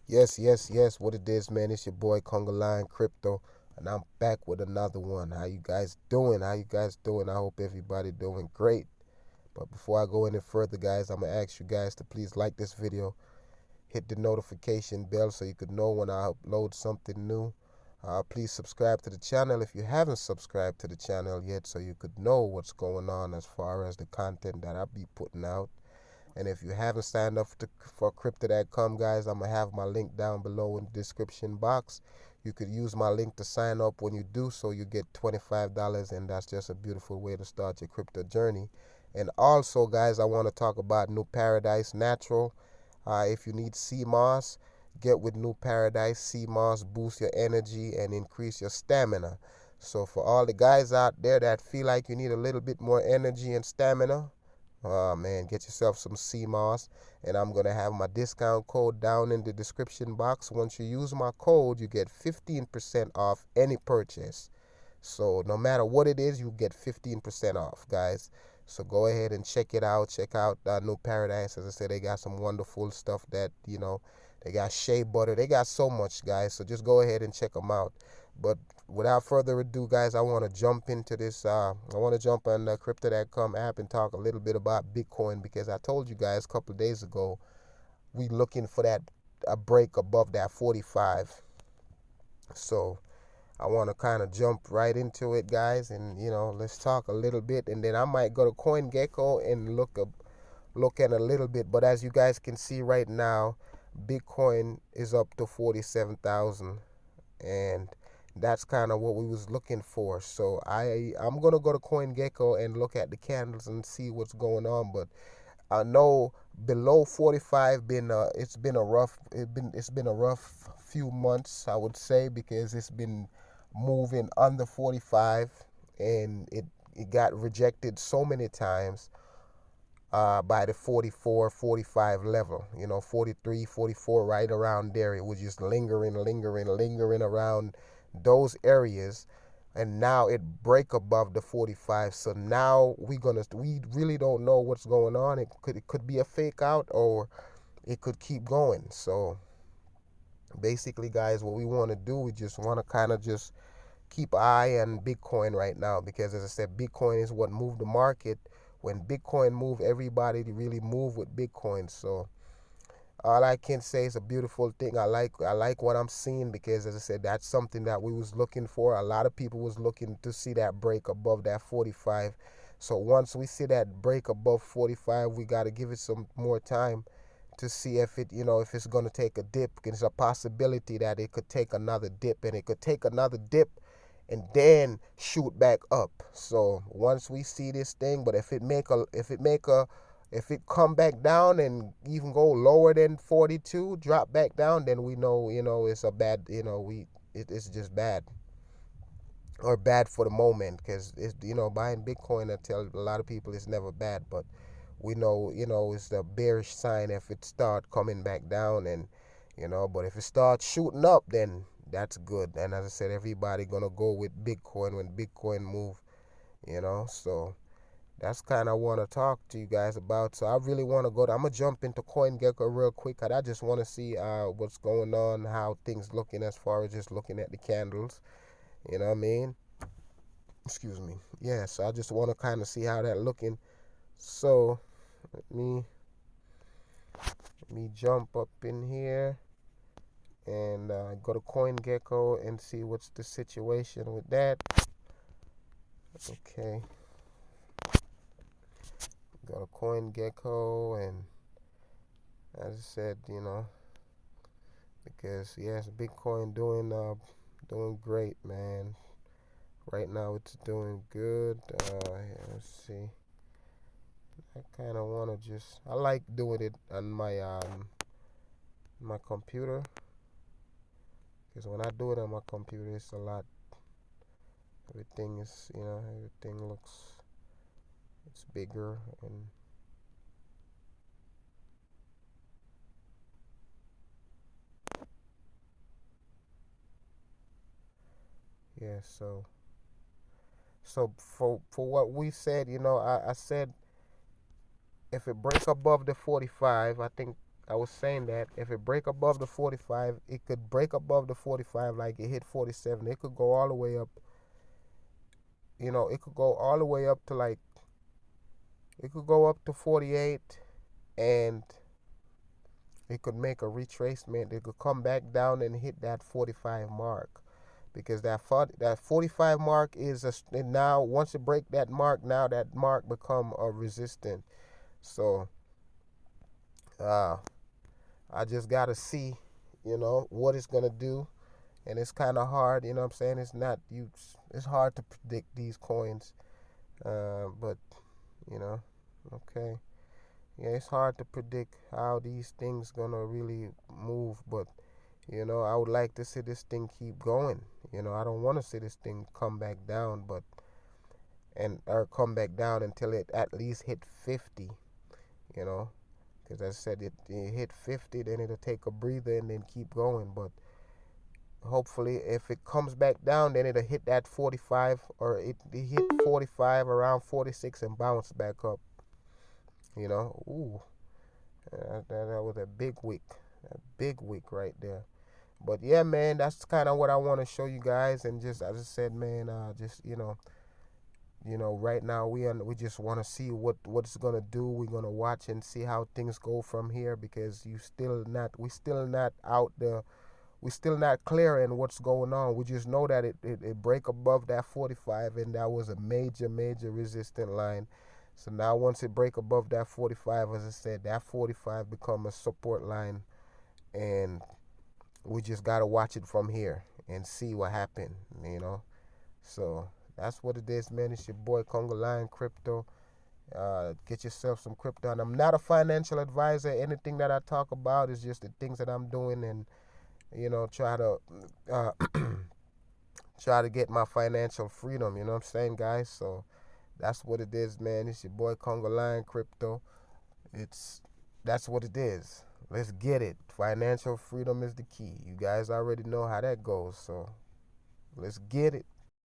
Yes. What it is, man? It's your boy Conga Line Crypto, and I'm back with another one. How you guys doing? I hope everybody doing great. But before I go any further, guys, I'm gonna ask you guys to please like this video, hit the notification bell so you could know when I upload something new. Please subscribe to the channel if you haven't subscribed to the channel yet, so you could know what's going on as far as the content that I be putting out. And if you haven't signed up for Crypto.com, guys, I'm going to have my link down below in the description box. You could use my link to sign up. When you do so, you get $25, and that's just a beautiful way to start your crypto journey. And also, guys, I want to talk about New Paradise Natural. If you need sea moss, get with New Paradise. Sea moss boost your energy and increase your stamina. So for all the guys out there that feel like you need a little bit more energy and stamina, oh man, get yourself some CMOS, and I'm gonna have my discount code down in the description box. Once you use my code, you get 15% off any purchase. So no matter what it is, you get 15% off, guys. So go ahead and check it out. Check out New Paradise. As I said, they got some wonderful stuff that, they got shea butter. They got so much, guys. So just go ahead and check them out. But without further ado, guys, I want to jump into this. I want to jump on the Crypto.com app and talk a little bit about Bitcoin, because I told you guys a couple of days ago we looking for that a break above that 45. So I want to kind of jump right into it, guys, and let's talk a little bit, and then I might go to CoinGecko and look at a little bit. But as you guys can see right now, Bitcoin is up to 47,000, and that's kind of what we was looking for. So I'm gonna go to CoinGecko and look at the candles and see what's going on. But I know below 45 it's been a rough few months, I would say, because it's been moving under 45, and it got rejected so many times by the 44, 45 level, 43, 44, right around there. It was just lingering around those areas. And now it break above the 45. So now we really don't know what's going on. It could be a fake out, or it could keep going. So basically, guys, what we want to do, we just want to kind of just keep an eye on Bitcoin right now, because as I said, Bitcoin is what moved the market. When Bitcoin move, everybody really move with Bitcoin. So all I can say is a beautiful thing. I like what I'm seeing, because as I said, that's something that we was looking for. A lot of people was looking to see that break above that 45. So once we see that break above 45, we got to give it some more time to see if it's going to take a dip. It's a possibility that it could take another dip, and it could take another dip and then shoot back up. So once we see this thing, but if it come back down and even go lower than 42, drop back down, then we know, it's a bad, it's just bad, or bad for the moment, because it's, buying Bitcoin, I tell a lot of people, it's never bad. But we know, it's the bearish sign if it start coming back down. And but if it starts shooting up, then that's good. And as I said, everybody gonna go with Bitcoin when Bitcoin move, so that's kind of want to talk to you guys about. So I really want to I'm gonna jump into CoinGecko real quick, cause I just want to see what's going on, how things looking, as far as just looking at the candles, you know what I mean? Excuse me. Yeah, so I just want to kind of see how that looking. So let me jump up in here and go to CoinGecko and see what's the situation with that. Okay, go to CoinGecko, and as I said, because yes, Bitcoin doing great, man. Right now it's doing good. Let's see. I kind of want to I like doing it on my computer, because when I do it on my computer, it's a lot. Everything is, everything looks, it's bigger, and yeah. So for what we said, I said if it breaks above the 45, I think I was saying that if it break above the 45, it could break above the 45 like it hit 47. It could go all the way up. It could go all the way up to like it could go up to 48, and it could make a retracement. It could come back down and hit that 45 mark, because that 45 mark is now once it break that mark, now that mark become a resistant. So uh, I just gotta see, what it's gonna do, and it's kind of hard. You know what I'm saying? It's not you. It's hard to predict these coins, but you know, okay. Yeah, it's hard to predict how these things gonna really move, but I would like to see this thing keep going. I don't want to see this thing come back down, but and or come back down until it at least hit 50. You know, because as I said, it hit 50, then it'll take a breather and then keep going. But hopefully, if it comes back down, then it'll hit that 45, or it hit 45 around 46 and bounce back up. Ooh, that was a big week right there. But yeah, man, that's kind of what I want to show you guys, and just as I said, man, just right now we just want to see what it's gonna do. We're gonna watch and see how things go from here, because we still not clear in what's going on. We just know that it break above that 45, and that was a major resistant line. So now once it break above that 45, as I said, that 45 become a support line, and we just gotta watch it from here and see what happened. So that's what it is, man. It's your boy Conga Lion Crypto. Get yourself some crypto. And I'm not a financial advisor. Anything that I talk about is just the things that I'm doing, and try to uh, try to get my financial freedom. You know what I'm saying, guys? So that's what it is, man. It's your boy Conga Lion Crypto. It's That's what it is. Let's get it. Financial freedom is the key. You guys already know how that goes. So let's get it.